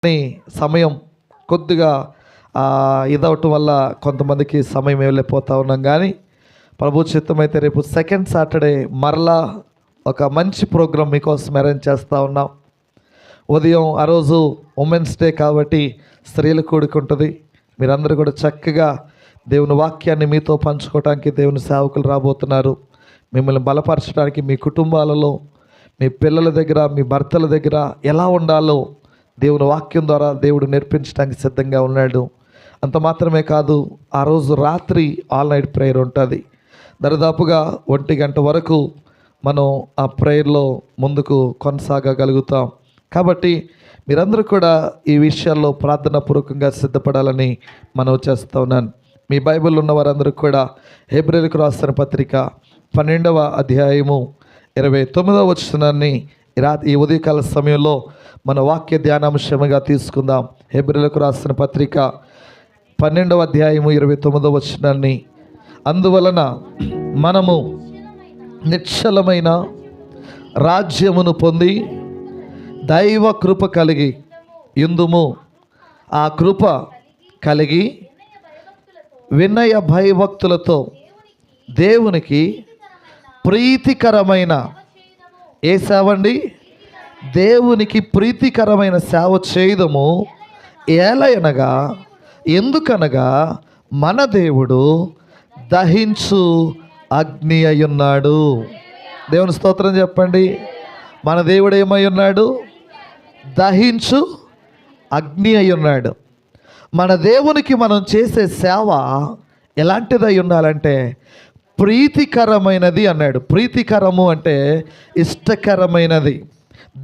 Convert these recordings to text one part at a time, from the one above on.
సమయం కొద్దిగా ఇదవటం వల్ల కొంతమందికి సమయం వెళ్ళిపోతూ ఉన్నాం. కానీ ప్రభు చిత్తమైతే రేపు సెకండ్ సాటర్డే మరలా ఒక మంచి ప్రోగ్రాం మీకోసం అరేంజ్ చేస్తూ ఉన్నాం. ఉదయం ఆ రోజు ఉమెన్స్ డే కాబట్టి స్త్రీలు కూడుకుంటుంది. మీరందరూ కూడా చక్కగా దేవుని వాక్యాన్ని మీతో పంచుకోవడానికి దేవుని సేవకులు రాబోతున్నారు. మిమ్మల్ని బలపరచడానికి మీ కుటుంబాలలో, మీ పిల్లల దగ్గర, మీ భర్తల దగ్గర ఎలా ఉండాలో దేవుని వాక్యం ద్వారా దేవుడు నేర్పించడానికి సిద్ధంగా ఉన్నాడు. అంత మాత్రమే కాదు, ఆ రోజు రాత్రి ఆల్ నైట్ ప్రేయర్ ఉంటుంది. దరిదాపుగా 1 గంట వరకు మనం ఆ ప్రేయర్లో ముందుకు కొనసాగగలుగుతాం. కాబట్టి మీరందరూ కూడా ఈ విషయాల్లో ప్రార్థనాపూర్వకంగా సిద్ధపడాలని మనం చేస్తూ ఉన్నాను. మీ బైబిల్ ఉన్న వారందరూ కూడా హెబ్రీయులకు రాసిన పత్రిక 12వ అధ్యాయము 29వ వచనాన్ని ఈ ఉదయకాల సమయంలో మన వాక్య ధ్యానాంశముగా తీసుకుందాం. హెబ్రీయులకు రాసిన పత్రిక 12వ అధ్యాయము 29వ వచనాన్ని, అందువలన మనము నిశ్చలమైన రాజ్యమును పొంది దైవ కృప కలిగి యుందుము. ఆ కృప కలిగి వినయ భయభక్తులతో దేవునికి ప్రీతికరమైన ఏ సేవండి? దేవునికి ప్రీతికరమైన సేవ చేయదము. ఏలయనగా ఎందుకనగా మన దేవుడు దహించు అగ్ని అయ్యున్నాడు. దేవుని స్తోత్రం చెప్పండి. మన దేవుడు ఏమై ఉన్నాడు? దహించు అగ్ని అయి ఉన్నాడు. మన దేవునికి మనం చేసే సేవ ఎలాంటిదై ఉండాలంటే ప్రీతికరమైనది అన్నాడు. ప్రీతికరము అంటే ఇష్టకరమైనది,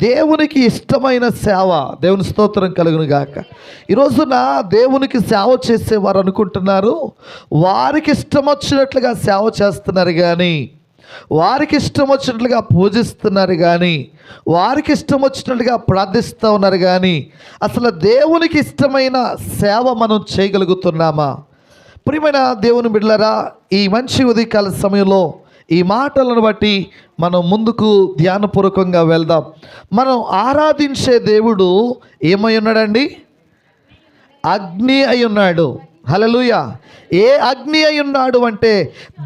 దేవునికి ఇష్టమైన సేవ. దేవుని స్తోత్రం కలుగును గాక. ఈరోజున దేవునికి సేవ చేసేవారు అనుకుంటున్నారు వారికి ఇష్టం వచ్చినట్లుగా సేవ చేస్తున్నారు, కానీ వారికి ఇష్టం వచ్చినట్లుగా పూజిస్తున్నారు, కానీ వారికి ఇష్టం వచ్చినట్లుగా ప్రార్థిస్తూ ఉన్నారు, కానీ అసలు దేవునికి ఇష్టమైన సేవ మనం చేయగలుగుతున్నామా? ప్రియమైన దేవుని బిడ్డలారా, ఈ మంచి ఉదయకాల సమయంలో ఈ మాటలను బట్టి మనం ముందుకు ధ్యానపూర్వకంగా వెళ్దాం. మనం ఆరాధించే దేవుడు ఏమై ఉన్నాడండి? అగ్ని అయి ఉన్నాడు. హల్లెలూయా. ఏ అగ్ని అయి ఉన్నాడు అంటే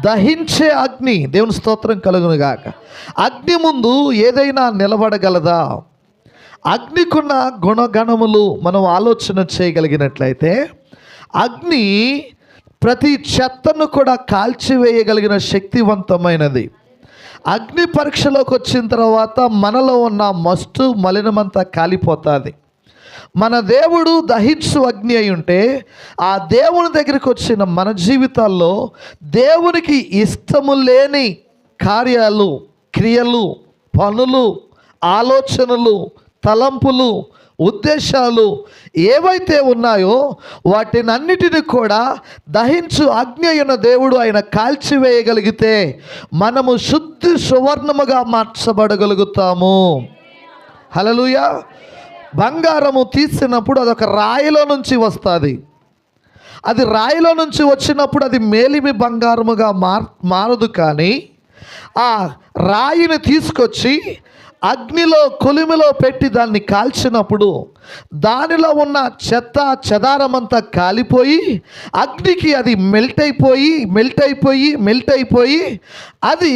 దహించే అగ్ని. దేవుని స్తోత్రం కలుగును గాక. అగ్ని ముందు ఏదైనా నిలబడగలదా? అగ్నికున్న గుణగణములు మనం ఆలోచన చేయగలిగినట్లయితే అగ్ని ప్రతి చెత్తను కూడా కాల్చివేయగలిగిన శక్తివంతమైనది. అగ్ని పరీక్షలోకి వచ్చిన తర్వాత మనలో ఉన్న మస్టు మలినమంతా కాలిపోతుంది. మన దేవుడు దహించు అగ్ని అయి ఉంటే ఆ దేవుని దగ్గరికి వచ్చిన మన జీవితాల్లో దేవునికి ఇష్టము లేని కార్యాలు, క్రియలు, పనులు, ఆలోచనలు, తలంపులు, ఉద్దేశాలు ఏవైతే ఉన్నాయో వాటినన్నిటిని కూడా దహించు అగ్ని అయిన దేవుడు ఆయన కాల్చివేయగలిగితే మనము శుద్ధి సువర్ణముగా మార్చబడగలుగుతాము. హల్లెలూయా. బంగారము తీసినప్పుడు అదొక రాయిలో నుంచి వస్తుంది. అది రాయిలో నుంచి వచ్చినప్పుడు అది మేలిమి బంగారముగా మారదు. కానీ ఆ రాయిని తీసుకొచ్చి అగ్నిలో కొలిమిలో పెట్టి దాన్ని కాల్చినప్పుడు దానిలో ఉన్న చెత్త చెదారమంతా కాలిపోయి అగ్నికి అది మెల్ట్ అయిపోయి అది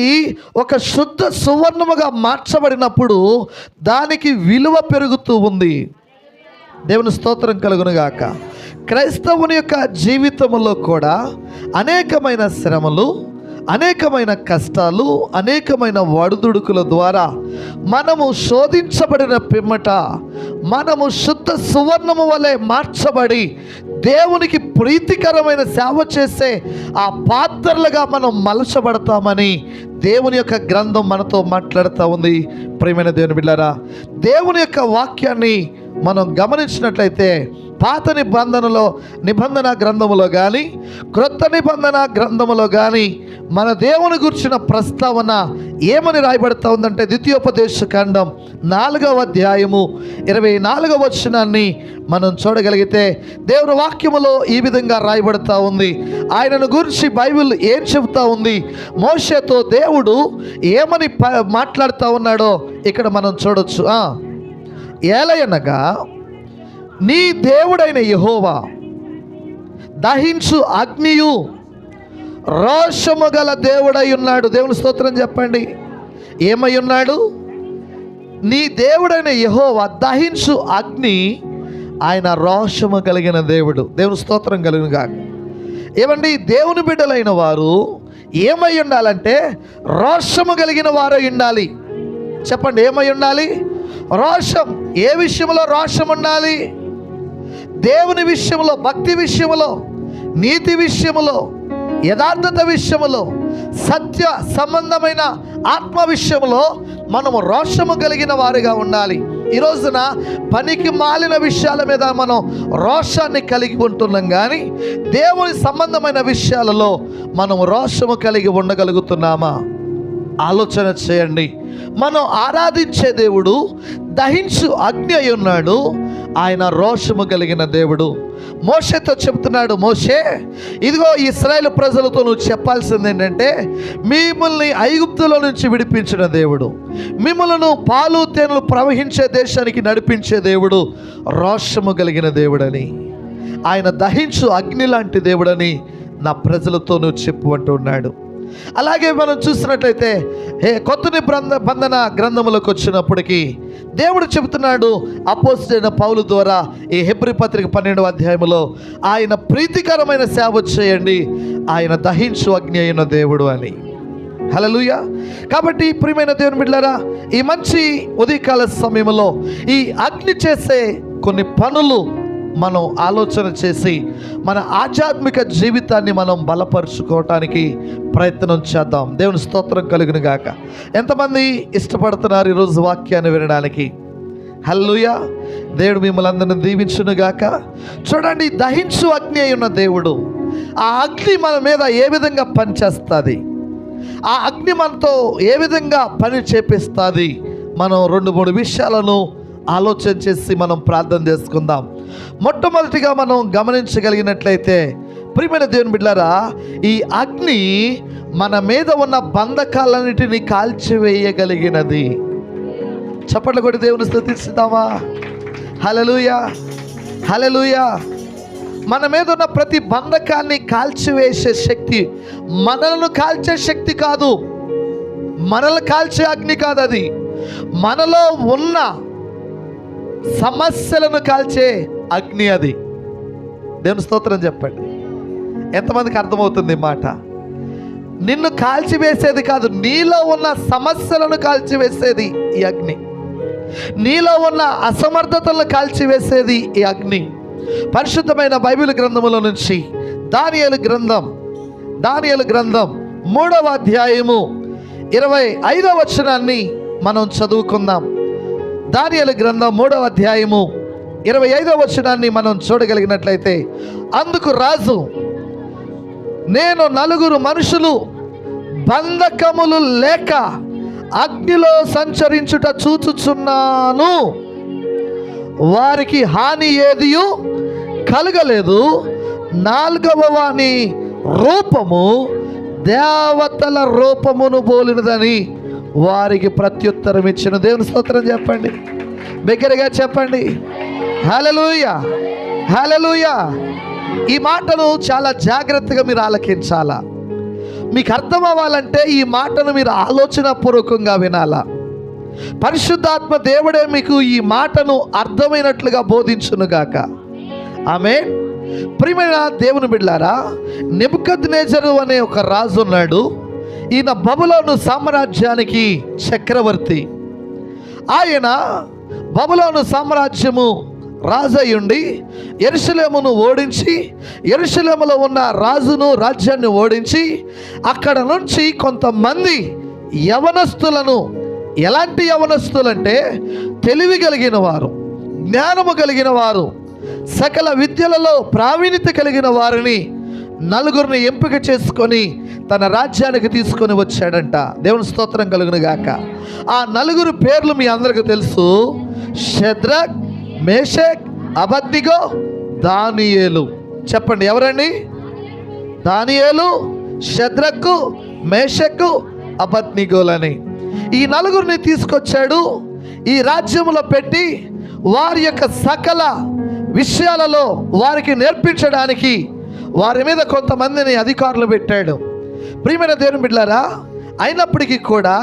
ఒక శుద్ధ సువర్ణముగా మార్చబడినప్పుడు దానికి విలువ పెరుగుతూ ఉంది. దేవుని స్తోత్రం కలుగును గాక. క్రైస్తవుని యొక్క జీవితంలో కూడా అనేకమైన శ్రమలు, అనేకమైన కష్టాలు, అనేకమైన వడుదుడుకుల ద్వారా మనము శోధించబడిన పిమ్మట మనము శుద్ధ సువర్ణము వలె మార్చబడి దేవునికి ప్రీతికరమైన సేవ చేసే ఆ పాత్రలుగా మనం మలచబడతామని దేవుని యొక్క గ్రంథం మనతో మాట్లాడుతూ ఉంది. ప్రియమైన దేవుని బిడ్డలారా, దేవుని యొక్క వాక్యాన్ని మనం గమనించినట్లయితే పాత నిబంధన గ్రంథములో కానీ క్రొత్త నిబంధన గ్రంథములో కానీ మన దేవుని గురించిన ప్రస్తావన ఏమని రాయబడతా ఉందంటే ద్వితీయోపదేశ కాండం 4వ అధ్యాయము 24వ వచనాన్ని మనం చూడగలిగితే దేవుని వాక్యములో ఈ విధంగా రాయబడతా ఉంది. ఆయనను గురించి బైబిల్ ఏం చెబుతా ఉంది, మోషేతో దేవుడు ఏమని మాట్లాడుతూ ఉన్నాడో ఇక్కడ మనం చూడొచ్చు. ఏలయనగా నీ దేవుడైన యెహోవా దహించు అగ్నియు రోషము గల దేవుడై ఉన్నాడు. దేవుని స్తోత్రం చెప్పండి. ఏమై ఉన్నాడు? నీ దేవుడైన యెహోవా దహించు అగ్ని, ఆయన రోషము కలిగిన దేవుడు. దేవుని స్తోత్రం కలిగిన గాక. ఏమండి, దేవుని బిడ్డలైన వారు ఏమై ఉండాలంటే రోషము కలిగిన వారై ఉండాలి. చెప్పండి, ఏమై ఉండాలి? రోషం. ఏ విషయంలో రోషం ఉండాలి? దేవుని విషయంలో, భక్తి విషయంలో, నీతి విషయంలో, యథార్థత విషయంలో, సత్య సంబంధమైన ఆత్మ విషయంలో మనము రోషము కలిగిన వారిగా ఉండాలి. ఈ రోజున పనికి మాలిన విషయాల మీద మనం రోషాన్ని కలిగి ఉంటున్నాం, కానీ దేవుని సంబంధమైన విషయాలలో మనం రోషము కలిగి ఉండగలుగుతున్నామా? ఆలోచన చేయండి. మనం ఆరాధించే దేవుడు దహించు అగ్ని అయి ఉన్నాడు. ఆయన రోషము కలిగిన దేవుడు. మోషేతో చెప్తున్నాడు, మోషే, ఇదిగో ఇశ్రాయేలు ప్రజలతో నువ్వు చెప్పాల్సింది ఏంటంటే, మిమ్మల్ని ఐగుప్తులో నుంచి విడిపించిన దేవుడు, మిమ్మల్ని పాలు తేనెలు ప్రవహించే దేశానికి నడిపించే దేవుడు రోషము కలిగిన దేవుడని, ఆయన దహించు అగ్ని లాంటి దేవుడని నా ప్రజలతో నువ్వు చెప్పు అంటున్నాడు. అలాగే మనం చూసినట్లయితే కొత్త నిబంధన గ్రంథములకు వచ్చినప్పటికీ దేవుడు చెబుతున్నాడు అపోస్తలుడైన పౌలు ద్వారా ఈ హెబ్రీ పత్రిక 12వ అధ్యాయంలో, ఆయన ప్రీతికరమైన సేవ చేయండి, ఆయన దహించు అగ్ని అయిన దేవుడు అని. హల్లెలూయా. కాబట్టి ప్రియమైన దేవుని బిడ్డలారా, ఈ మంచి ఉదయకాల సమయంలో ఈ అగ్ని చేసే కొన్ని పనులు మనం ఆలోచన చేసి మన ఆధ్యాత్మిక జీవితాన్ని మనం బలపరుచుకోవటానికి ప్రయత్నం చేద్దాం. దేవుని స్తోత్రం కలుగును గాక. ఎంతమంది ఇష్టపడుతున్నారు ఈరోజు వాక్యాన్ని వినడానికి? హల్లెలూయా. దేవుడు మిమ్మల్ని అందరిని దీవించును గాక. చూడండి, దహించు అగ్ని అయి ఉన్న దేవుడు, ఆ అగ్ని మన మీద ఏ విధంగా పనిచేస్తుంది, ఆ అగ్ని మనతో ఏ విధంగా పని చేపిస్తుంది, మనం 2-3 విషయాలను ఆలోచన చేసి మనం ప్రార్థన చేసుకుందాం. మొట్టమొదటిగా మనం గమనించగలిగినట్లయితే ప్రియమైన దేవుని బిడ్డలారా, ఈ అగ్ని మన మీద ఉన్న బంధకాలన్నిటిని కాల్చివేయగలిగినది. చప్పట్లు కొట్టి దేవుని స్తుతిస్తామా? హల్లెలూయా, హల్లెలూయా. మన మీద ఉన్న ప్రతి బంధకాన్ని కాల్చివేసే శక్తి, మనలను కాల్చే శక్తి కాదు, మనల్ని కాల్చే అగ్ని కాదు, అది మనలో ఉన్న సమస్యలను కాల్చే అగ్ని అది. దేవుని స్తోత్రం చెప్పండి. ఎంతమందికి అర్థమవుతుంది మాట? నిన్ను కాల్చివేసేది కాదు, నీలో ఉన్న సమస్యలను కాల్చివేసేది ఈ అగ్ని, నీలో ఉన్న అసమర్థతలను కాల్చివేసేది ఈ అగ్ని. పరిశుద్ధమైన బైబిల్ గ్రంథములో నుంచి దానియేలు గ్రంథం 3వ అధ్యాయము 25వ వచనాన్ని మనం చదువుకుందాం. దానియేలు గ్రంథం 3వ అధ్యాయము 25వ వచనాన్ని మనం చూడగలిగినట్లయితే, అందుకు రాజు, నేను 4 మనుషులు బంధకములు లేక అగ్నిలో సంచరించుట చూచుచున్నాను, వారికి హాని ఏదియు కలగలేదు, 4వ వాని రూపము దేవతల రూపమును పోలినదని వారికి ప్రత్యుత్తరం ఇచ్చిన. దేవుని స్తోత్రం చెప్పండి, బిగ్గరగా చెప్పండి. హల్లెలూయా, హల్లెలూయా. ఈ మాటను చాలా జాగ్రత్తగా మీరు ఆలకించాలా. మీకు అర్థం అవ్వాలంటే ఈ మాటను మీరు ఆలోచనాపూర్వకంగా వినాలా. పరిశుద్ధాత్మ దేవుడే మీకు ఈ మాటను అర్థమైనట్లుగా బోధించునుగాక. ఆమేన్. ప్రియమైన దేవుని బిడ్డలారా, నెబుకద్నెజరు అనే ఒక రాజు ఉన్నాడు. ఈయన బబులోను సామ్రాజ్యానికి చక్రవర్తి. ఆయన బబులోను సామ్రాజ్యము రాజయ్యుండి యెరూషలేమును ఓడించి, యెరూషలేములో ఉన్న రాజును రాజ్యాన్ని ఓడించి, అక్కడ నుంచి కొంతమంది యవనస్తులను, ఎలాంటి యవనస్తులంటే తెలివి కలిగిన వారు, జ్ఞానము కలిగిన వారు, సకల విద్యలలో ప్రావీణ్యత కలిగిన వారిని 4 ఎంపిక చేసుకొని తన రాజ్యానికి తీసుకొని వచ్చాడంట. దేవుని స్తోత్రం కలుగును గాక. ఆ 4 పేర్లు మీ అందరికీ తెలుసు. షద్రక్, మేషక్, అబద్నిగో, దానియేలు. చెప్పండి, ఎవరండి? దానియేలు, షద్రకు, మేషకు, అబద్నిగోలని ఈ 4 తీసుకొచ్చాడు. ఈ రాజ్యంలో పెట్టి వారి యొక్క సకల విషయాలలో వారికి నేర్పించడానికి వారి మీద కొంతమందిని అధికారులు పెట్టాడు. ప్రియమైన దేవుని బిడ్డలారా, అయినప్పటికీ కూడా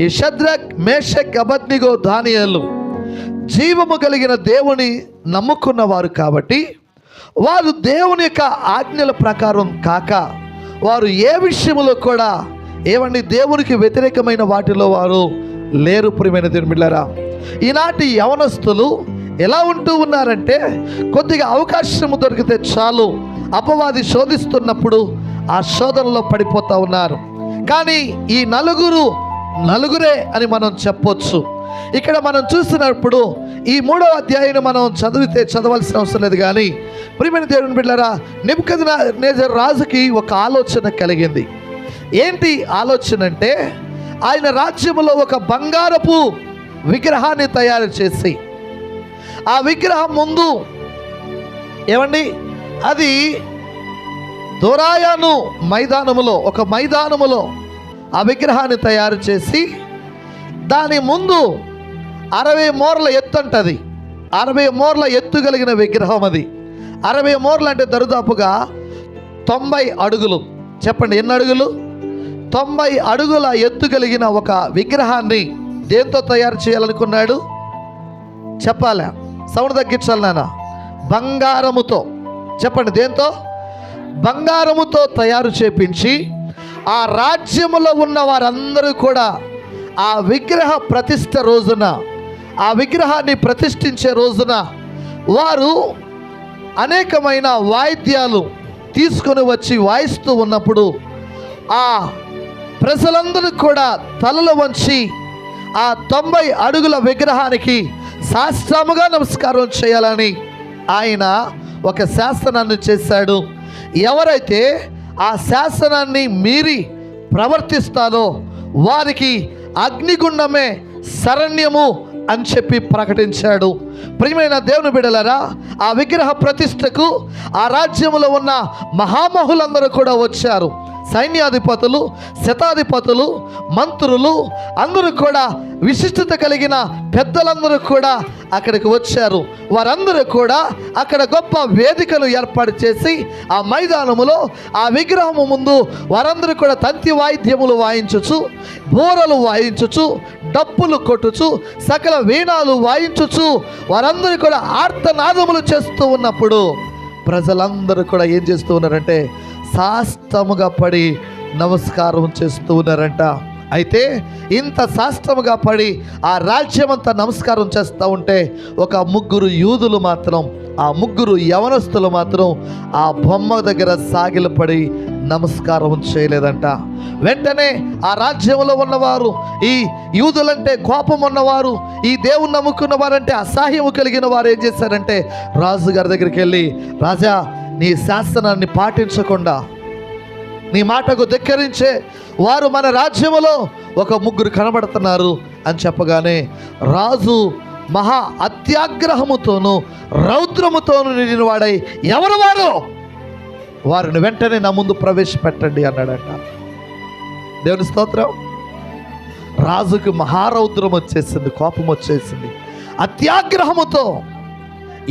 ఈ షద్రక్, మేషక్, అబేద్నెగో, దానియేలు జీవము కలిగిన దేవుని నమ్ముకున్నవారు కాబట్టి వారు దేవుని యొక్క ఆజ్ఞల ప్రకారం కాక వారు ఏ విషయంలో కూడా దేవునికి వ్యతిరేకమైన వాటిలో వారు లేరు. ప్రియమైన దేవుని బిడ్డలారా, ఈనాటి యవనస్తులు ఎలా ఉంటూ ఉన్నారంటే కొద్దిగా అవకాశం దొరికితే చాలు అపవాది శోధిస్తున్నప్పుడు ఆ శోధనలో పడిపోతూ ఉన్నారు. కానీ ఈ నలుగురే అని మనం చెప్పొచ్చు. ఇక్కడ మనం చూస్తున్నప్పుడు ఈ 3వ అధ్యాయాన్ని మనం చదవాల్సిన అవసరం లేదు. కానీ ప్రియమైన దేవుని బిడ్డలారా, నెబుకద్నెజర్ రాజుకి ఒక ఆలోచన కలిగింది. ఏంటి ఆలోచన అంటే, ఆయన రాజ్యంలో ఒక బంగారపు విగ్రహాన్ని తయారు చేసి ఆ విగ్రహం ముందు అది దోరాయాను మైదానములో, ఒక మైదానములో ఆ విగ్రహాన్ని తయారు చేసి దాని ముందు 60 మూరల ఎత్తు అంటది. 60 మూరల ఎత్తు కలిగిన విగ్రహం అది. 60 మూరలు అంటే దరిదాపుగా 90 అడుగులు. చెప్పండి, ఎన్ని అడుగులు? 90 అడుగుల ఎత్తు కలిగిన ఒక విగ్రహాన్ని దేంతో తయారు చేయాలనుకున్నాడు? చెప్పాలా? సౌండ్ తగ్గించాలి నాన్న. బంగారముతో. చెప్పండి, దేంతో? బంగారముతో తయారు చేపించి ఆ రాజ్యములో ఉన్న వారందరూ కూడా ఆ విగ్రహ ప్రతిష్ఠ రోజున, ఆ విగ్రహాన్ని ప్రతిష్ఠించే రోజున వారు అనేకమైన వాయిద్యాలు తీసుకొని వచ్చి వాయిస్తూ ఉన్నప్పుడు ఆ ప్రజలందరూ కూడా తలలు వంచి ఆ 90 అడుగుల విగ్రహానికి సాష్టాంగంగా నమస్కారం చేయాలని ఆయన ఒక శాసనాన్ని చేశాడు. ఎవరైతే ఆ శాసనాన్ని మీరి ప్రవర్తిస్తారో వారికి అగ్నిగుండమే శరణ్యము అని చెప్పి ప్రకటించాడు. ప్రియమైన దేవుని బిడ్డలారా, ఆ విగ్రహ ప్రతిష్టకు ఆ రాజ్యంలో ఉన్న మహామహులందరూ కూడా వచ్చారు. సైన్యాధిపతులు, శతాధిపతులు, మంత్రులు అందరూ కూడా, విశిష్టత కలిగిన పెద్దలందరూ కూడా అక్కడికి వచ్చారు. వారందరూ కూడా అక్కడ గొప్ప వేదికను ఏర్పాటు చేసి ఆ మైదానములో ఆ విగ్రహము ముందు వారందరూ కూడా తంతి వాయిద్యములు వాయించుచు, బూరలు వాయించుచు, డప్పులు కొట్టుచు, సకల వీణాలు వాయించుచు వారందరూ కూడా ఆర్తనాదములు చేస్తూ ఉన్నప్పుడు ప్రజలందరూ కూడా ఏం చేస్తూ ఉన్నారంటే సాష్టముగా పడి నమస్కారం చేస్తూ ఉన్నారంట. అయితే ఇంత సాష్టముగా పడి ఆ రాజ్యమంతా నమస్కారం చేస్తూ ఉంటే ఒక 3 యూదులు మాత్రం, ఆ 3 యవనస్తులు మాత్రం ఆ బొమ్మ దగ్గర సాగిలపడి నమస్కారం చేయలేదంట. వెంటనే ఆ రాజ్యంలో ఉన్నవారు, ఈ యూదులంటే కోపం ఉన్నవారు, ఈ దేవుని నమ్ముకున్న వారంటే అసహ్యము కలిగిన వారు ఏం చేశారంటే రాజుగారి దగ్గరికి వెళ్ళి, రాజా, నీ శాసనాన్ని పాటించకుండా నీ మాటకు ధిక్కరించే వారు మన రాజ్యములో ఒక 3 కనబడుతున్నారు అని చెప్పగానే రాజు మహా అత్యాగ్రహముతోనూ రౌద్రముతోనూ నిండిన వాడై, ఎవరు వారు? వారిని వెంటనే నా ముందు ప్రవేశపెట్టండి అన్నాడట. దేవుని స్తోత్రం. రాజుకు మహారౌద్రం వచ్చేసింది, కోపం వచ్చేసింది. అత్యాగ్రహముతో,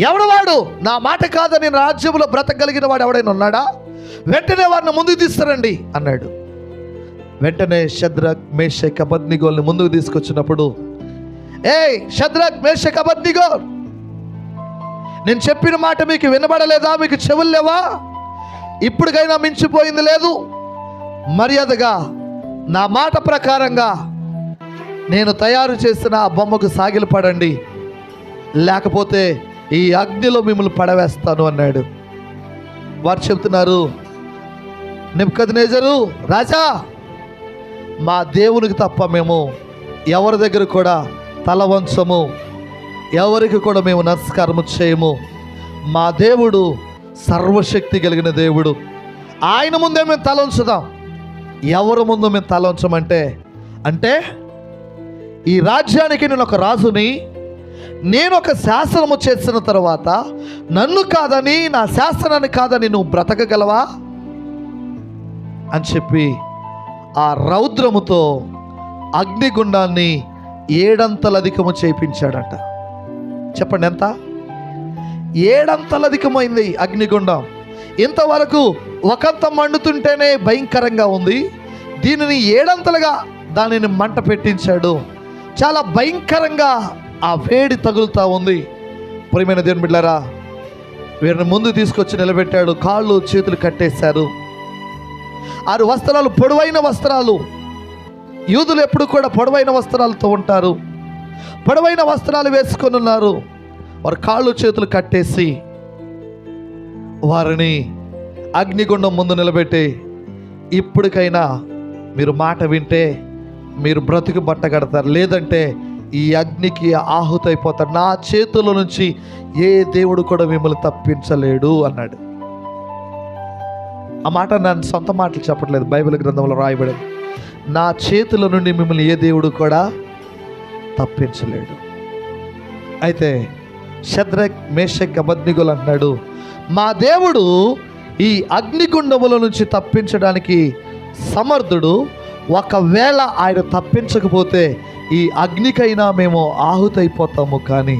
ఎవడు వాడు? నా మాట కాదని రాజ్యంలో బ్రతకగలిగిన వాడు ఎవడైనా ఉన్నాడా? వెంటనే వారిని ముందుకు తీసుకురండి అన్నాడు. వెంటనే షద్రక్, మేషక్, అబేద్నెగోల్ని ముందుకు తీసుకొచ్చినప్పుడు, ఏయ్ షద్రక్, మేషక్, అబేద్నెగో, నేను చెప్పిన మాట మీకు వినబడలేదా? మీకు చెవులు లేవా? ఇప్పటికైనా మించిపోయింది లేదు. మర్యాదగా నా మాట ప్రకారంగా నేను తయారు చేసిన ఆ బొమ్మకు సాగిలపడండి, లేకపోతే ఈ అగ్నిలో మిమ్మల్ని పడవేస్తాను అన్నాడు. వారు చెబుతున్నారు, నెబుకద్నెజరు రాజా, మా దేవునికి తప్ప మేము ఎవరి దగ్గర కూడా తల వంచము, ఎవరికి కూడా మేము నమస్కారము చేయము. మా దేవుడు సర్వశక్తి కలిగిన దేవుడు, ఆయన ముందే మేము తల ఉంచుదాం, ఎవరి ముందు మేము తల ఉంచమంటే, అంటే ఈ రాజ్యానికి నేను ఒక రాజుని, నేను ఒక శాసనము చేసిన తర్వాత నన్ను కాదని, నా శాసనాన్ని కాదని నువ్వు బ్రతకగలవా అని చెప్పి ఆ రౌద్రముతో అగ్నిగుండాన్ని 7 అంతలు అధికము చేయించాడట. చెప్పండి, ఎంత? ఏడంతలధికమైంది అగ్నిగుండం. ఇంతవరకు ఒకంత మండుతుంటేనే భయంకరంగా ఉంది, దీనిని ఏడంతలుగా దానిని మంట పెట్టించాడు. చాలా భయంకరంగా ఆ వేడి తగులుతూ ఉంది. ప్రియమైన దేవుని బిడ్డలారా, వీరిని ముందు తీసుకొచ్చి నిలబెట్టాడు. కాళ్ళు చేతులు కట్టేశారు. 6 వస్త్రాలు, పొడవైన వస్త్రాలు. యూదులు ఎప్పుడు కూడా పొడవైన వస్త్రాలతో ఉంటారు. పొడవైన వస్త్రాలు వేసుకొని ఉన్నారు. వారి కాళ్ళు చేతులు కట్టేసి వారిని అగ్నిగుండం ముందు నిలబెట్టి, ఇప్పటికైనా మీరు మాట వింటే మీరు బ్రతుకు బట్ట కడతారు, లేదంటే ఈ అగ్నికి ఆహుతైపోతారు. నా చేతుల నుంచి ఏ దేవుడు కూడా మిమ్మల్ని తప్పించలేడు అన్నాడు. ఆ మాట నేను సొంత మాటలు చెప్పట్లేదు, బైబిల్ గ్రంథంలో రాయబడింది. నా చేతుల నుండి మిమ్మల్ని ఏ దేవుడు కూడా తప్పించలేడు. అయితే షద్రక్, మేషక్, అబద్నిగోలు అంటున్నాడు, మా దేవుడు ఈ అగ్నిగుండముల నుంచి తప్పించడానికి సమర్థుడు. ఒకవేళ ఆయన తప్పించకపోతే ఈ అగ్నికైనా మేము ఆహుతైపోతాము, కానీ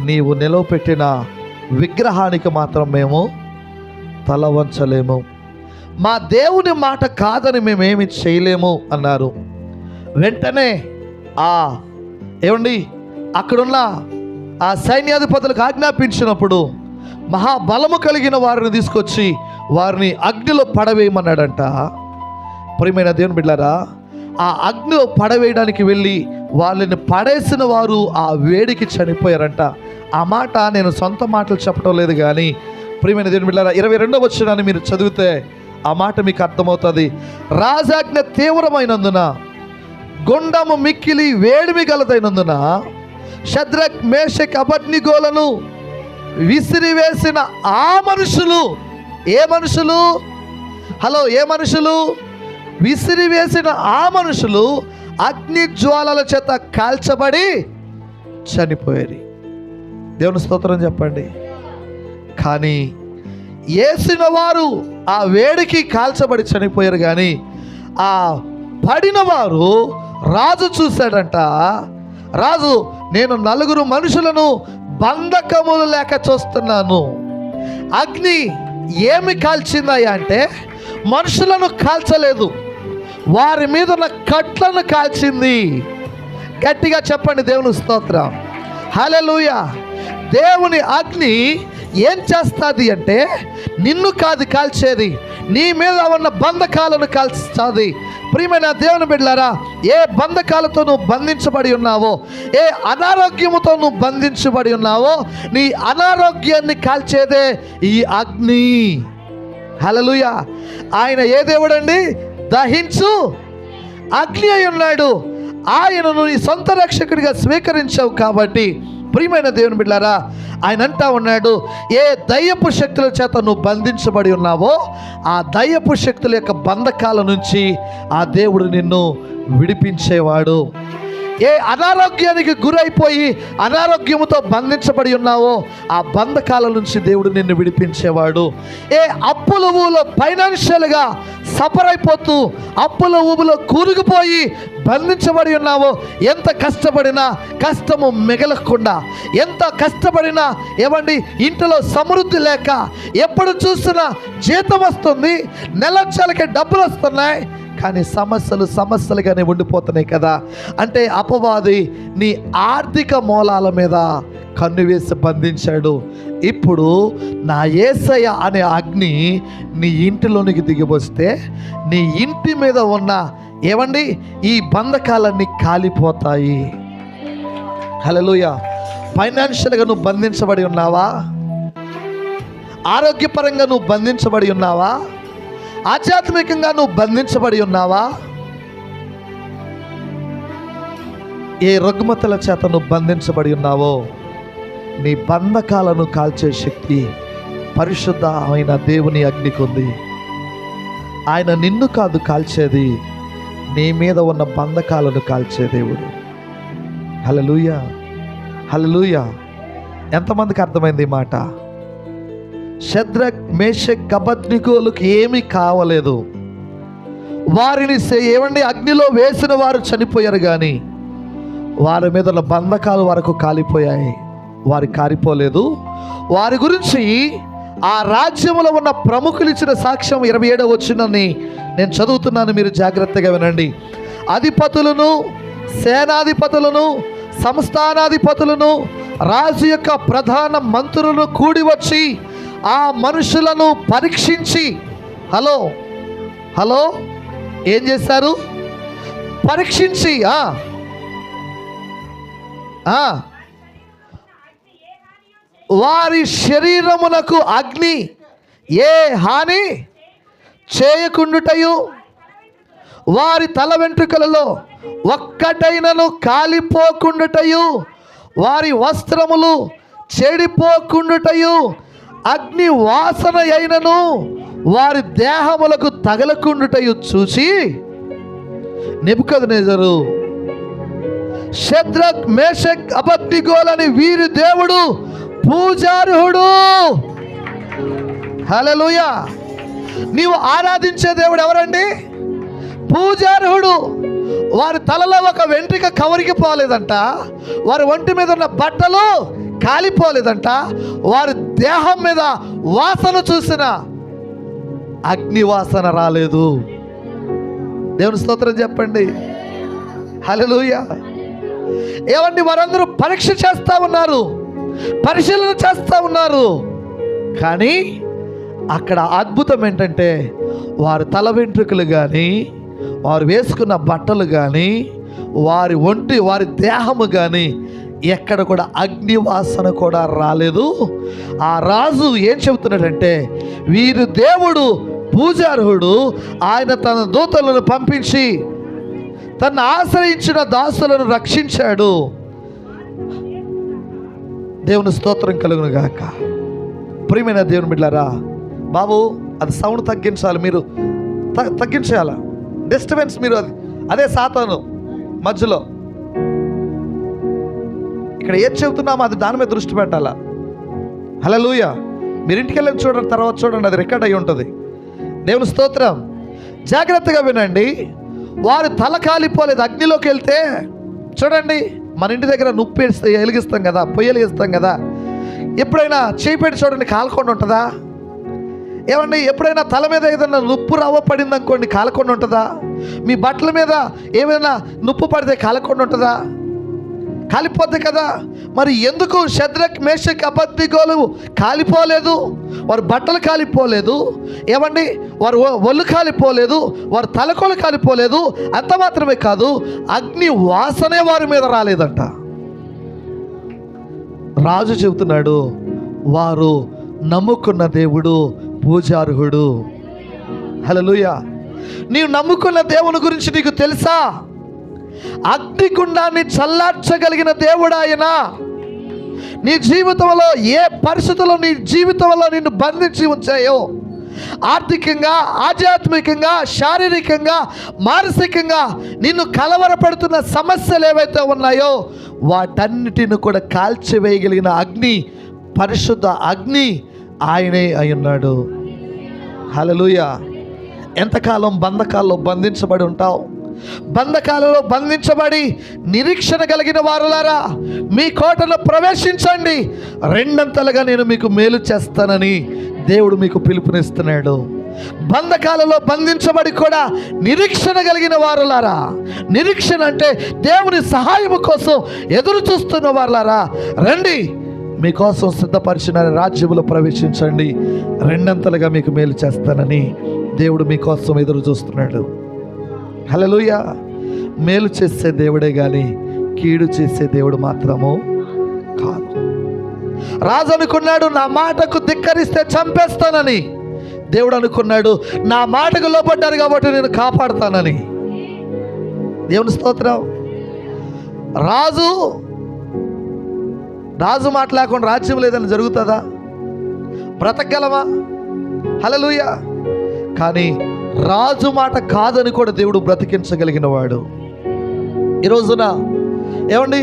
నీవు నిలవపెట్టిన విగ్రహానికి మాత్రం మేము తల వంచలేము. మా దేవుని మాట కాదని మేమేమి చేయలేము అన్నారు. వెంటనే ఏమండి అక్కడున్న ఆ సైన్యాధిపతులకు ఆజ్ఞాపించినప్పుడు మహాబలము కలిగిన వారిని తీసుకొచ్చి వారిని అగ్నిలో పడవేయమన్నాడంట. ప్రియమైన దేవుని బిడ్డలారా, ఆ అగ్నిలో పడవేయడానికి వెళ్ళి వాళ్ళని పడేసిన వారు ఆ వేడికి చనిపోయారంట. ఆ మాట నేను సొంత మాటలు చెప్పడం లేదు, కానీ ప్రియమైన దేవుని బిడ్డలారా, 22వ వచనాన్ని మీరు చదివితే ఆ మాట మీకు అర్థమవుతుంది. రాజాజ్ఞ తీవ్రమైనందున, గుండము మిక్కిలి వేడిమి గలదైనందున షద్రక్, మేషక్, అబద్నిగోలను విసిరివేసిన ఆ మనుషులు, ఏ మనుషులు? హలో, ఏ మనుషులు? విసిరివేసిన ఆ మనుషులు అగ్ని జ్వాలల చేత కాల్చబడి చనిపోయారు. దేవుని స్తోత్రం చెప్పండి. కానీ వేసిన వారు ఆ వేడికి కాల్చబడి చనిపోయారు, కానీ ఆ పడిన వారు రాజు చూశాడంట. రాజు, నేను 4 మనుషులను బంధకములు లేక చూస్తున్నాను. అగ్ని ఏమి కాల్చిందయ్యా అంటే మనుషులను కాల్చలేదు, వారి మీద ఉన్న కట్లను కాల్చింది. గట్టిగా చెప్పండి దేవుని స్తోత్రం, హల్లెలూయా. దేవుని అగ్ని ఏం చేస్తుంది అంటే నిన్ను కాదు కాల్చేది, నీ మీద ఉన్న బంధకాలను కాల్చుతుంది. ప్రియమైన దేవుని బిడ్డలారా, ఏ బంధకాలతో నువ్వు బంధించబడి ఉన్నావో, ఏ అనారోగ్యముతో నువ్వు బంధించబడి ఉన్నావో, నీ అనారోగ్యాన్ని కాల్చేదే ఈ అగ్ని. హల్లెలూయా. ఆయన ఏ దేవుడండి? దహించు అగ్ని అయి ఉన్నాడు. ఆయనను నీ సొంత రక్షకుడిగా స్వీకరించావు కాబట్టి ప్రియమైన దేవుని బిడ్డలారా, ఆయన అంటా ఉన్నాడు, ఏ దయ్యపు శక్తుల చేత నువ్వు బంధించబడి ఉన్నావో ఆ దయ్యపు శక్తుల యొక్క బంధకాల నుంచి ఆ దేవుడు నిన్ను విడిపించేవాడు. ఏ అనారోగ్యానికి గురైపోయి అనారోగ్యముతో బంధించబడి ఉన్నావో ఆ బంధకాల నుంచి దేవుడు నిన్ను విడిపించేవాడు. ఏ అప్పుల ఊబిలో ఫైనాన్షియల్గా సఫర్ అయిపోతూ అప్పుల ఊబిలో కూరుకుపోయి బంధించబడి ఉన్నావో, ఎంత కష్టపడినా కష్టము మిగలకుండా, ఎంత కష్టపడినా ఏమండి ఇంటిలో సమృద్ధి లేక, ఎప్పుడు చూసినా జీతం వస్తుంది, నెలకి డబ్బులు వస్తున్నాయి, కానీ సమస్యలుగానే ఉండిపోతున్నాయి కదా. అంటే అపవాది నీ ఆర్థిక మూలాల మీద కన్ను వేసి బంధించాడు. ఇప్పుడు నా యేసయ్య అనే అగ్ని నీ ఇంటిలోనికి దిగివస్తే నీ ఇంటి మీద ఉన్న ఏమండి ఈ బంధకాలన్నీ కాలిపోతాయి. హల్లెలూయా. ఫైనాన్షియల్గా నువ్వు బంధించబడి ఉన్నావా? ఆరోగ్యపరంగా నువ్వు బంధించబడి ఉన్నావా? ఆధ్యాత్మికంగా నువ్వు బంధించబడి ఉన్నావా? ఏ రుగ్మతల చేత నువ్వు బంధించబడి ఉన్నావో నీ బంధకాలను కాల్చే శక్తి పరిశుద్ధ అయిన దేవుని అగ్నికి ఉంది. ఆయన నిన్ను కాదు కాల్చేది, నీ మీద ఉన్న బంధకాలను కాల్చే దేవుడు. హల్లెలూయా, హల్లెలూయా. ఎంతమందికి అర్థమైంది ఈ మాట? షద్రక్, మేషక్, అబద్నిగోలకు ఏమీ కావలేదు. వారిని ఏమండి అగ్నిలో వేసిన వారు చనిపోయారు, కానీ వారి మీద ఉన్న బంధకాలు వరకు కాలిపోయాయి. వారి కారిపోలేదు. వారి గురించి ఆ రాజ్యంలో ఉన్న ప్రముఖులు ఇచ్చిన సాక్ష్యం 27వ వచనాన్ని నేను చదువుతున్నాను, మీరు జాగ్రత్తగా వినండి. అధిపతులను, సేనాధిపతులను, సంస్థానాధిపతులను, రాజు యొక్క ప్రధాన మంత్రులను కూడి వచ్చి ఆ మనుషులను పరీక్షించి హలో ఏం చేశారు? పరీక్షించి వారి శరీరమునకు అగ్ని ఏ హాని చేయకుండుటయు, వారి తల వెంట్రుకలలో ఒక్కటైనను కాలిపోకుండుటయు, వారి వస్త్రములు చెడిపోకుండుటయు, అగ్ని వాసన అయినను వారి దేహములకు తగలకుండుటయు చూసి నెబుకద్నెజరు, షద్రక్, మేషక్, అబద్నిగోలని వీరి దేవుడు పూజార్హుడు. హల్లెలూయా. నీవు ఆరాధించే దేవుడు ఎవరండి? పూజార్హుడు. వారి తలలో ఒక వెంట్రుక కవరికి పోలేదంట, వారి ఒంటి మీద ఉన్న బట్టలు కాలిపోలేదంట, వారి దేహం మీద వాసన చూసిన అగ్ని వాసన రాలేదు. దేవుని స్తోత్రం చెప్పండి. హల్లెలూయా. ఏమండి, వారందరూ పరీక్ష చేస్తూ ఉన్నారు, పరిశీలన చేస్తూ ఉన్నారు. కానీ అక్కడ అద్భుతం ఏంటంటే వారి తల వెంట్రుకలు కానీ, వారు వేసుకున్న బట్టలు కానీ, వారి దేహము కానీ ఎక్కడ కూడా అగ్ని వాసన కూడా రాలేదు. ఆ రాజు ఏం చెబుతున్నాడంటే, వీరు దేవుడు పూజార్హుడు, ఆయన తన దూతలను పంపించి తను ఆశ్రయించిన దాసులను రక్షించాడు. దేవుని స్తోత్రం కలుగును గాక. ప్రియమైన దేవుని బిడ్డలారా, బాబు అది సౌండ్ తగ్గించాలి, మీరు తగ్గించాల డిస్టర్బెన్స్. మీరు అదే సాతాను మధ్యలో ఇక్కడ ఏం చెబుతున్నామో అది దాని మీద దృష్టి పెట్టాలా. హల్లెలూయా. మీరు ఇంటికి వెళ్ళి చూడండి, తర్వాత చూడండి, అది రికార్డ్ అయి ఉంటుంది. దేవుని స్తోత్రం. జాగ్రత్తగా వినండి. వారు తల కాలిపోలేదు. అగ్నిలోకి వెళ్తే చూడండి, మన ఇంటి దగ్గర నుప్పు వెలిగిస్తాం కదా, పొయ్యి వెలిగిస్తాం కదా, ఎప్పుడైనా చేయి పెట్టి చూడండి కాలకుండా ఉంటుందా? ఏమండి, ఎప్పుడైనా తల మీద ఏదైనా నుప్పు రవ్వ పడింది అనుకోండి, కాలకుండా ఉంటుందా? మీ బట్టల మీద ఏమైనా నుప్పు పడితే కాలకుండా ఉంటుందా? కాలిపోద్ది కదా. మరి ఎందుకు షద్రక్, మేషక్, అబద్నిగోలు కాలిపోలేదు? వారి బట్టలు కాలిపోలేదు, ఏమండి, వారు ఒళ్ళు కాలిపోలేదు, వారి తలకోలు కాలిపోలేదు. అంత మాత్రమే కాదు, అగ్ని వాసనే వారి మీద రాలేదంట. రాజు చెబుతున్నాడు, వారు నమ్ముకున్న దేవుడు పూజార్హుడు. హల్లెలూయా. నీవు నమ్ముకున్న దేవుని గురించి నీకు తెలుసా? అగ్నిగుండాన్ని చల్లార్చగలిగిన దేవుడు ఆయన. నీ జీవితంలో ఏ పరిస్థితుల్లో నీ జీవితంలో నిన్ను బంధించి ఉంచాయో, ఆర్థికంగా, ఆధ్యాత్మికంగా, శారీరకంగా, మానసికంగా నిన్ను కలవరపడుతున్న సమస్యలు ఏవైతే ఉన్నాయో వాటన్నిటిని కూడా కాల్చివేయగలిగిన అగ్ని, పరిశుద్ధ అగ్ని ఆయనే అయి ఉన్నాడు. హల్లెలూయా. ఎంతకాలం బంధకాల్లో బంధించబడి ఉంటావు? బంధకాలలో బంధించబడి నిరీక్షణ కలిగిన వారులారా, మీ కోటలో ప్రవేశించండి, రెండంతలుగా నేను మీకు మేలు చేస్తానని దేవుడు మీకు పిలుపునిస్తున్నాడు. బంధకాలలో బంధించబడి కూడా నిరీక్షణ కలిగిన వారులారా, నిరీక్షణ అంటే దేవుని సహాయము కోసం ఎదురు చూస్తున్న వారులారా, రండి, మీకోసం సిద్ధపరిచిన రాజ్యములో ప్రవేశించండి, రెండంతలుగా మీకు మేలు చేస్తానని దేవుడు మీకోసం ఎదురు చూస్తున్నాడు. హల్లెలూయా. మేలు చేసే దేవుడే కానీ కీడు చేసే దేవుడు మాత్రము కాదు. రాజు అనుకున్నాడు, నా మాటకు ధిక్కరిస్తే చంపేస్తానని. దేవుడు అనుకున్నాడు, నా మాటకు లోపడ్డారు కాబట్టి నేను కాపాడుతానని. దేవుని స్తోత్రం. రాజు మాట లేకుండా రాజ్యం లేదని జరుగుతుందా? బ్రతకగలమా? హల్లెలూయా. కానీ రాజు మాట కాదని కూడా దేవుడు బ్రతికించగలిగిన వాడు. ఈ రోజున ఏమండి,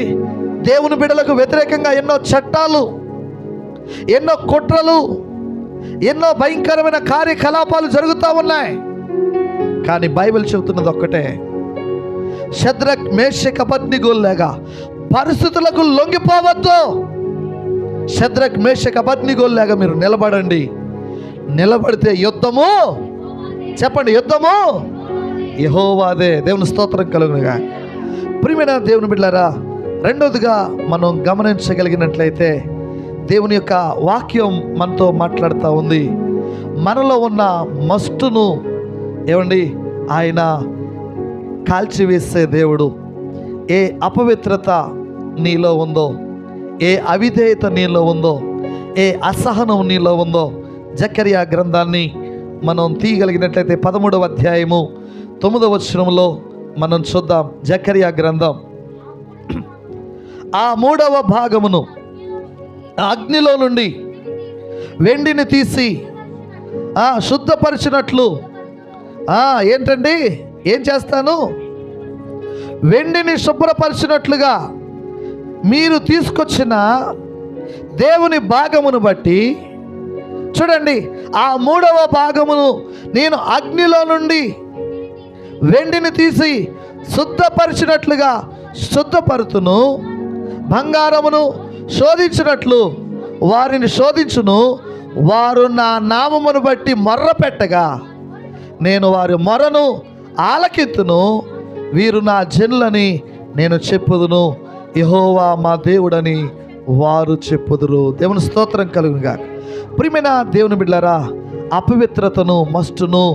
దేవుని బిడ్డలకు వ్యతిరేకంగా ఎన్నో చట్టాలు, ఎన్నో కుట్రలు, ఎన్నో భయంకరమైన కార్యకలాపాలు జరుగుతూ ఉన్నాయి. కానీ బైబిల్ చెబుతున్నది ఒక్కటే, షద్రక్, మేషక్, అబద్నిగోల్లాగా పరిస్థితులకు లొంగిపోవద్దు. షద్రక్ మేషక్ అబద్నిగోల్లాగా మీరు నిలబడండి. నిలబడితే యుద్ధము, చెప్పండి, యుద్ధము యెహోవాదే. దేవుని స్తోత్రం కలుగునుగా. ప్రియమైన దేవుని బిడ్డలారా, రెండోదిగా మనం గమనించగలిగినట్లయితే దేవుని యొక్క వాక్యం మనతో మాట్లాడుతూ ఉంది. మనలో ఉన్న మస్టును ఏమండి ఆయన కాల్చివేసే దేవుడు. ఏ అపవిత్రత నీలో ఉందో, ఏ అవిధేయత నీలో ఉందో, ఏ అసహనం నీలో ఉందో, జకర్యా గ్రంథాన్ని మనం తీయగలిగినట్లయితే 13వ అధ్యాయము 9వ వచనంలో మనం చూద్దాం. జకర్యా గ్రంథం ఆ 3వ భాగమును అగ్నిలో నుండి వెండిని తీసి శుద్ధపరిచినట్లు ఏంటండి, ఏం చేస్తాను? వెండిని శుభ్రపరిచినట్లుగా మీరు తీసుకొచ్చిన దేవుని భాగమును బట్టి, చూడండి, ఆ 3వ భాగమును నేను అగ్నిలో నుండి వెండిని తీసి శుద్ధపరిచినట్లుగా శుద్ధపరుతును. బంగారమును శోధించినట్లు వారిని శోధించును. వారు నా నామమును బట్టి మొర్ర పెట్టగా నేను వారి మొరను ఆలకింతును. వీరు నా జనులని నేను చెప్పుదును, యెహోవా మా దేవుడని వారు చెప్పుదురు. దేవుని స్తోత్రం కలుగునుగా. ప్రియమైన దేవుని బిడ్డలారా, అపవిత్రతను మస్టును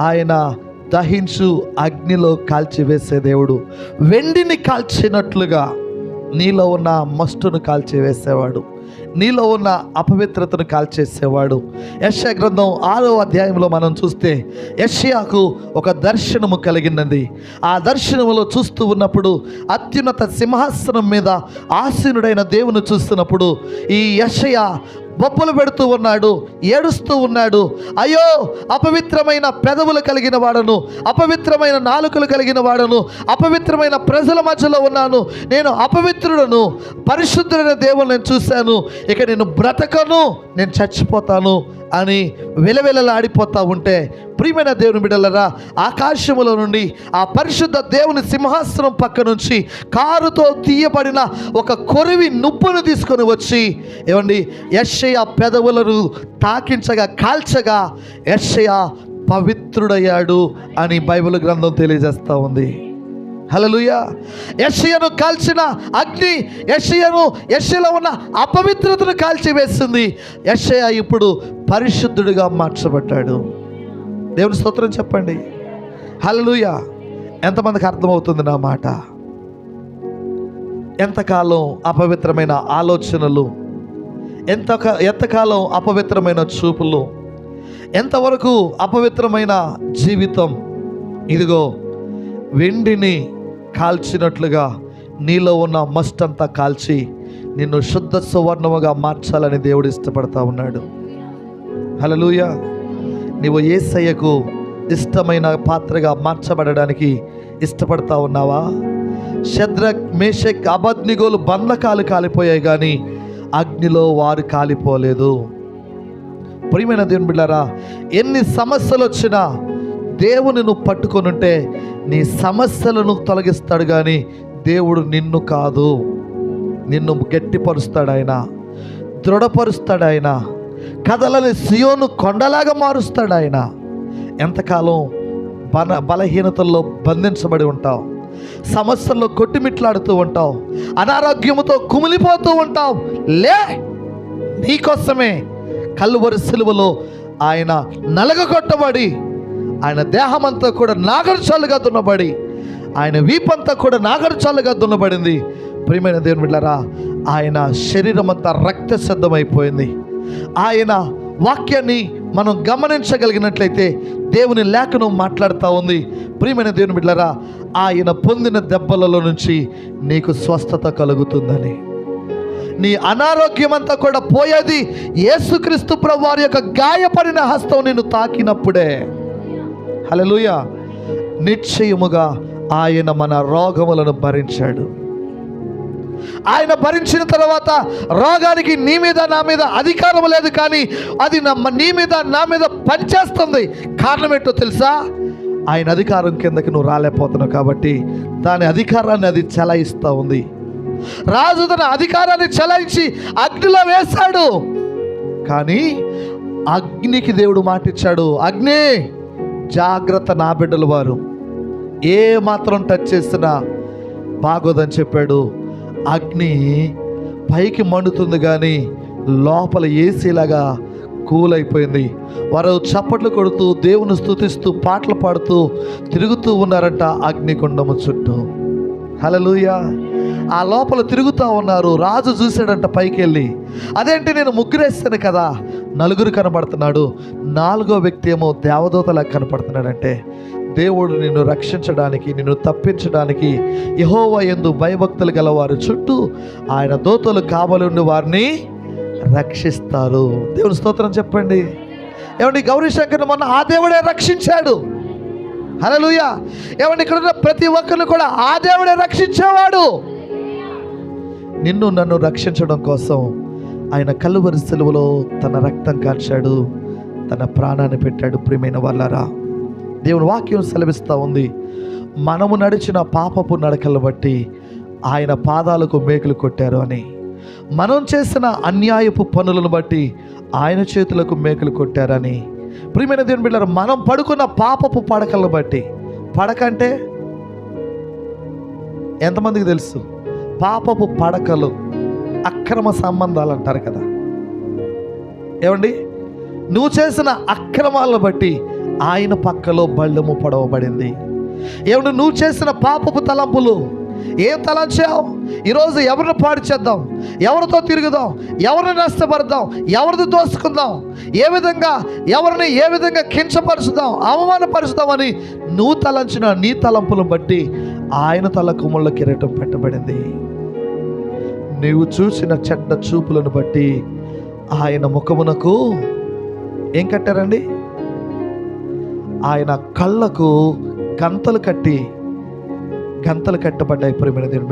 ఆయన దహించు అగ్నిలో కాల్చివేసే దేవుడు. వెండిని కాల్చినట్లుగా నీలో ఉన్న మస్టును కాల్చివేసేవాడు, నీలో ఉన్న అపవిత్రతను కాల్చేసేవాడు. యెషయా గ్రంథం 6వ అధ్యాయంలో మనం చూస్తే యెషయాకు ఒక దర్శనము కలిగినది. ఆ దర్శనములో చూస్తూ ఉన్నప్పుడు అత్యున్నత సింహాసనం మీద ఆసీనుడైన దేవుని చూస్తున్నప్పుడు ఈ యెషయా బొబ్బలు పెడుతూ ఉన్నాడు, ఏడుస్తూ ఉన్నాడు. అయ్యో, అపవిత్రమైన పెదవులు కలిగిన వాడను, అపవిత్రమైన నాలుకలు కలిగిన వాడను, అపవిత్రమైన ప్రజల మధ్యలో ఉన్నాను, నేను అపవిత్రుడను, పరిశుద్ధుడైన దేవుని నేను చూశాను, ఇక నేను బ్రతకను, నేను చచ్చిపోతాను అని వెలవెలలాడిపోతూ ఉంటే, ప్రియమైన దేవుని బిడ్డలారా, ఆకాశములో నుండి ఆ పరిశుద్ధ దేవుని సింహాసనం పక్క నుంచి కారుతో తీయబడిన ఒక కొరివి నుప్పును తీసుకొని వచ్చి ఏమండి యెషయా పెదవులను తాకించగా, కాల్చగా యెషయా పవిత్రుడయ్యాడు అని బైబిల్ గ్రంథం తెలియజేస్తూ ఉంది. హల్లెలూయా. యెషయాను కాల్చిన అగ్ని యెషయాలో ఉన్న అపవిత్రతను కాల్చివేసింది. యెషయా ఇప్పుడు పరిశుద్ధుడిగా మార్చబడ్డాడు. దేవుని స్తోత్రం చెప్పండి. హల్లెలూయా. ఎంతమందికి అర్థమవుతుంది నా మాట? ఎంతకాలం అపవిత్రమైన ఆలోచనలు, ఎంతకాలం అపవిత్రమైన చూపులు, ఎంతవరకు అపవిత్రమైన జీవితం. ఇదిగో వెండిని కాల్చినట్లుగా నీలో ఉన్న మస్ట్ అంతా కాల్చి నిన్ను శుద్ధ సువర్ణముగా మార్చాలని దేవుడు ఇష్టపడతా ఉన్నాడు. హల్లెలూయా. నీవు యేసయ్యకు ఇష్టమైన పాత్రగా మార్చబడడానికి ఇష్టపడతా ఉన్నావా? షద్రక్ మేషక్ అబద్నిగోలు బంధకాలు కాలిపోయాయి, కానీ అగ్నిలో వారు కాలిపోలేదు. ప్రియమైన దేవుని బిడ్డలారా, ఎన్ని సమస్యలు వచ్చినా దేవుని నువ్వు పట్టుకొని ఉంటే నీ సమస్యలను తొలగిస్తాడు, కానీ దేవుడు నిన్ను కాదు. నిన్ను గట్టిపరుస్తాడు ఆయన, దృఢపరుస్తాడు ఆయన, కదలని సియోను కొండలాగా మారుస్తాడు ఆయన. ఎంతకాలం బలహీనతల్లో బంధించబడి ఉంటావు, సమస్యల్లో కొట్టిమిట్లాడుతూ ఉంటావు, అనారోగ్యముతో కుమిలిపోతూ ఉంటావు. లే, నీకోసమే కల్వరి సిలువలో ఆయన నలగగొట్టబడి, ఆయన దేహమంతా కూడా నాగరచాలుగా దున్నబడి, ఆయన వీపంతా కూడా నాగరచాలుగా దున్నబడింది. ప్రియమైన దేవుని బిడ్డలారా, ఆయన శరీరం అంతా రక్త సిద్ధమైపోయింది. ఆయన వాక్యాన్ని మనం గమనించగలిగినట్లయితే దేవుని లేఖనం మాట్లాడుతూ ఉంది. ప్రియమైన దేవుని బిడ్డలారా, ఆయన పొందిన దెబ్బలలో నుంచి నీకు స్వస్థత కలుగుతుందని, నీ అనారోగ్యం అంతా కూడా పోయేది యేసుక్రీస్తు ప్రభువు వారి యొక్క గాయపడిన హస్తం నిన్ను తాకినప్పుడే. హల్లెలూయా. నిశ్చయముగా ఆయన మన రోగములను భరించాడు. ఆయన భరించిన తర్వాత రోగానికి నీ మీద నా మీద అధికారం లేదు, కానీ అది నీ మీద నా మీద పనిచేస్తుంది. కారణం ఏంటో తెలుసా? ఆయన అధికారం కిందకి నువ్వు రాలేకపోతున్నావు కాబట్టి దాని అధికారాన్ని అది చెలాయిస్తూ ఉంది. రాజు తన అధికారాన్ని చెలాయించి అగ్నిలో వేశాడు. కానీ అగ్నికి దేవుడు మాటిచ్చాడు, అగ్ని జాగ్రత్త, నా బిడ్డలు వారు ఏ మాత్రం టచ్ చేసినా బాగోదని చెప్పాడు. అగ్ని పైకి మండుతుంది కానీ లోపల ఏసీలాగా కూల్ అయిపోయింది. వారు చప్పట్లు కొడుతూ దేవుని స్తుతిస్తూ పాటలు పాడుతూ తిరుగుతూ ఉన్నారంట అగ్నిగుండము చుట్టూ. హల్లెలూయా. ఆ లోపల తిరుగుతూ ఉన్నారు. రాజు చూశాడంట పైకి వెళ్ళి, అదేంటి నేను ముగ్గురేస్తాను కదా, నలుగురు కనబడుతున్నాడు, నాలుగో వ్యక్తి ఏమో దేవదూతలా కనపడుతున్నాడంటే దేవుడు నిన్ను రక్షించడానికి, నిన్ను తప్పించడానికి యెహోవా యందు భయభక్తులు గల వారి చుట్టూ ఆయన దూతలు కావలి ఉండి వారిని రక్షిస్తారు. దేవుని స్తోత్రం చెప్పండి. ఏమండి, గౌరీశంకర్ని మొన్న ఆ దేవుడే రక్షించాడు. హల్లెలూయా. ఏమండి, ఇక్కడ ఉన్న ప్రతి ఒక్కరిని కూడా ఆ దేవుడే రక్షించేవాడు. నిన్ను నన్ను రక్షించడం కోసం ఆయన కలువరి సిలువలో తన రక్తం కార్చాడు, తన ప్రాణాన్ని పెట్టాడు. ప్రియమైన వాళ్ళారా, దేవుని వాక్యం సెలవిస్తూ ఉంది, మనము నడిచిన పాపపు నడకలను బట్టి ఆయన పాదాలకు మేకులు కొట్టారు అని. మనం చేసిన అన్యాయపు పనులను బట్టి ఆయన చేతులకు మేకులు కొట్టారని. ప్రియమైన దేవుని బిడ్డలారా, మనం పడుకున్న పాపపు పడకలను బట్టి, పడక అంటే ఎంతమందికి తెలుసు? పాపపు పడకలు, అక్రమ సంబంధాలు అంటారు కదా. ఏమండి, నువ్వు చేసిన అక్రమాలను బట్టి ఆయన పక్కలో బళ్ళెము పొడవబడింది. ఏమంటే, నువ్వు చేసిన పాపపు తలంపులు, ఏం తలంచావు? ఈరోజు ఎవరిని పాడు చేద్దాం, ఎవరితో తిరుగుదాం, ఎవరిని నష్టపడదాం, ఎవరిని దోసుకుందాం, ఎవరిని ఏ విధంగా కించపరుచుదాం, అవమానపరుచుదామని నువ్వు తలంచిన నీ తలంపులను బట్టి ఆయన తలకు ముళ్ళ కిరీటం పెట్టబడింది. నీవు చూసిన చెడ్డ చూపులను బట్టి ఆయన ముఖమునకు ఏం కట్టారండి? ఆయన కళ్ళకు గంతలు కట్టబడ్డాయి. ప్రియమైన దేవుని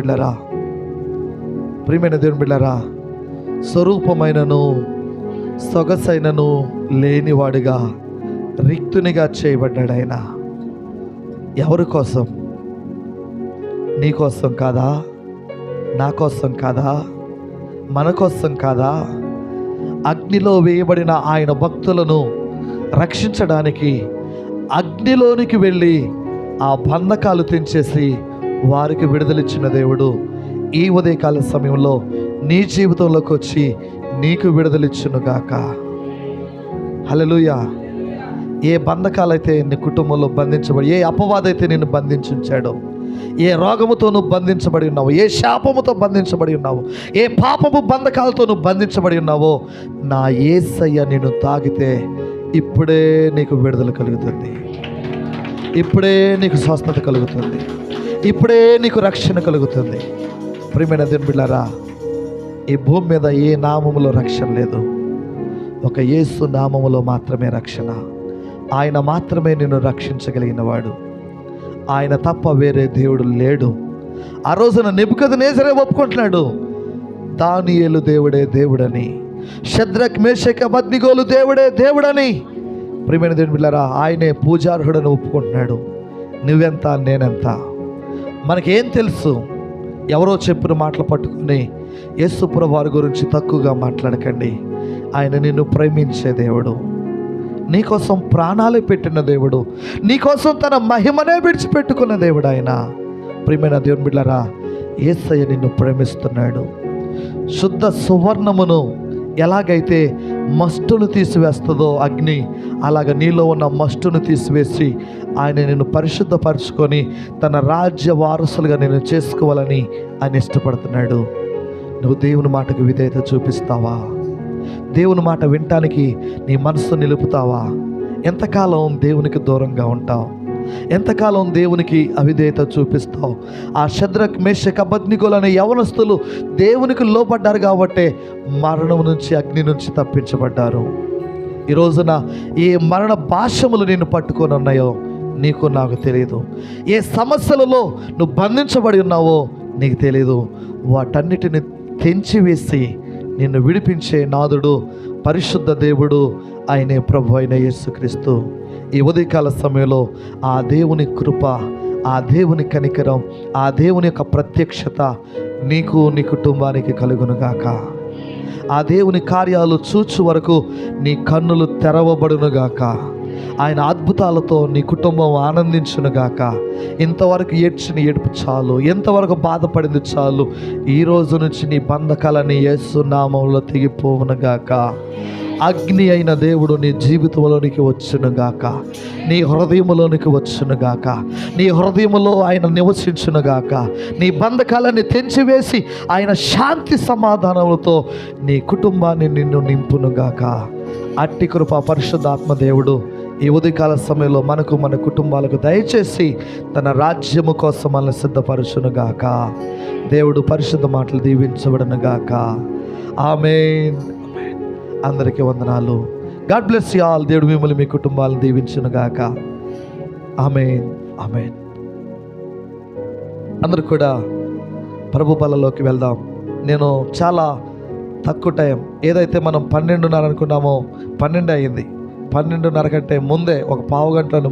బిడ్డలారా, స్వరూపమైనను సొగసైనను లేనివాడుగా రిక్తునిగా చేయబడ్డాడు ఆయన. ఎవరి కోసం? నీ కోసం కాదా? నా కోసం కాదా? మన కోసం కాదా? అగ్నిలో వేయబడిన ఆయన భక్తులను రక్షించడానికి అగ్నిలోనికి వెళ్ళి ఆ బంధకాలు తెంచేసి వారికి విడుదలిచ్చిన దేవుడు ఈ ఉదయకాల సమయంలో నీ జీవితంలోకి వచ్చి నీకు విడుదలిచ్చునుగాక. హల్లెలూయా. ఏ బంధకాలైతే నీ కుటుంబంలో బంధించబడి, ఏ అపవాదైతే నిన్ను బంధించుంచాడో, ఏ రోగముతో నువ్వు బంధించబడి ఉన్నావు, ఏ శాపముతో బంధించబడి ఉన్నావు, ఏ పాపము బంధకాలతో నువ్వు బంధించబడి ఉన్నావో, నా యేసయ్య నిన్ను తాకితే ఇప్పుడే నీకు విడుదల కలుగుతుంది, ఇప్పుడే నీకు స్వస్థత కలుగుతుంది, ఇప్పుడే నీకు రక్షణ కలుగుతుంది. ప్రియమైన దేవుని బిడ్డలారా, ఈ భూమి మీద ఏ నామములో రక్షణ లేదు, ఒక యేసు నామములో మాత్రమే రక్షణ. ఆయన మాత్రమే నిన్ను రక్షించగలిగిన వాడు. ఆయన తప్ప వేరే దేవుడు లేడు. ఆ రోజున నెబుకద్నెజరే ఒప్పుకుంటున్నాడు, దానియేలు దేవుడే దేవుడని, షద్రక్ మేషక్ అబేద్నెగోలు దేవుడే దేవుడని. ప్రియమైన దేవుని బిడ్డలారా, ఆయనే పూజార్హుడని ఒప్పుకుంటున్నాడు. నువ్వెంత, నేనెంత? మనకేం తెలుసు? ఎవరో చెప్పిన మాటలు పట్టుకుని యేసు ప్రభువు వారి గురించి తక్కువగా మాట్లాడకండి. ఆయన నిన్ను ప్రేమించే దేవుడు, నీకోసం ప్రాణాలే పెట్టిన దేవుడు, నీకోసం తన మహిమనే విడిచిపెట్టుకున్న దేవుడు ఆయన. ప్రియమైన దేవుని బిడ్డలారా, యేసయ్య నిన్ను ప్రేమిస్తున్నాడు. శుద్ధ సువర్ణమును ఎలాగైతే మస్టును తీసివేస్తుందో అగ్ని, అలాగ నీలో ఉన్న మస్టును తీసివేసి ఆయన నిన్ను పరిశుద్ధపరచుకొని తన రాజ్య వారసులుగా నేను చేసుకోవాలని ఆయన ఇష్టపడుతున్నాడు. నువ్వు దేవుని మాటకు విధేయత చూపిస్తావా? దేవుని మాట వినటానికి నీ మనసు నిలుపుతావా? ఎంతకాలం దేవునికి దూరంగా ఉంటావు? ఎంతకాలం దేవునికి అవిధేయత చూపిస్తావు? ఆ షద్రక్ మేషక్ అబేద్నెగోలు అనే యవనస్తులు దేవునికి లోబడ్డారు కాబట్టే మరణం నుంచి, అగ్ని నుంచి తప్పించబడ్డారు. ఈ రోజున ఏ మరణ భాషములు నిన్ను పట్టుకొని ఉన్నాయో నీకు నాకు తెలియదు. ఏ సమస్యలలో నువ్వు బంధించబడి ఉన్నావో నీకు తెలియదు. వాటన్నిటిని తెంచివేసి నిన్ను విడిపించే నాదుడు, పరిశుద్ధ దేవుడు, ఆయనే ప్రభు అయిన యేసుక్రీస్తు. ఈ ఉదయకాల సమయంలో ఆ దేవుని కృప, ఆ దేవుని కనికరం, ఆ దేవుని యొక్క ప్రత్యక్షత నీకు నీ కుటుంబానికి కలుగునుగాక. ఆ దేవుని కార్యాలు చూచు వరకు నీ కన్నులు తెరవబడునుగాక. ఆయన అద్భుతాలతో నీ కుటుంబం ఆనందించునుగాక. ఇంతవరకు ఏడ్చిన ఏడుపు చాలు, ఎంతవరకు బాధపడింది చాలు. ఈ రోజు నుంచి నీ బంధకాలని యేసు నామములో తెగిపోవునుగాక. అగ్ని అయిన దేవుడు నీ జీవితంలోనికి వచ్చునుగాక, నీ హృదయములోనికి వచ్చునుగాక. నీ హృదయములో ఆయన నివసించునుగాక. నీ బంధకాలని తెంచివేసి ఆయన శాంతి సమాధానములతో నీ కుటుంబాన్ని నిన్ను నింపునుగాక. అట్టి కృప పరిశుద్ధాత్మ దేవుడు ఈ ఉదయకాల సమయంలో మనకు, మన కుటుంబాలకు దయచేసి తన రాజ్యము కోసం మనల్ని సిద్ధపరచునుగాక. దేవుడు పరిశుద్ధ మాటలు దీవించబడునుగాక. ఆమేన్. అందరికీ వందనాలు. God bless you all. దేవుడు మిమ్మల్ని, మీ కుటుంబాలను దీవించునుగాక. ఆమేన్, ఆమేన్. అందరూ కూడా ప్రభు బలలోకి వెళ్దాం. నేను చాలా తక్కువ టైం, ఏదైతే మనం 12:30 అనుకున్నామో 12 అయ్యింది. 12:30 కంటే ముందే ఒక పావు గంటలను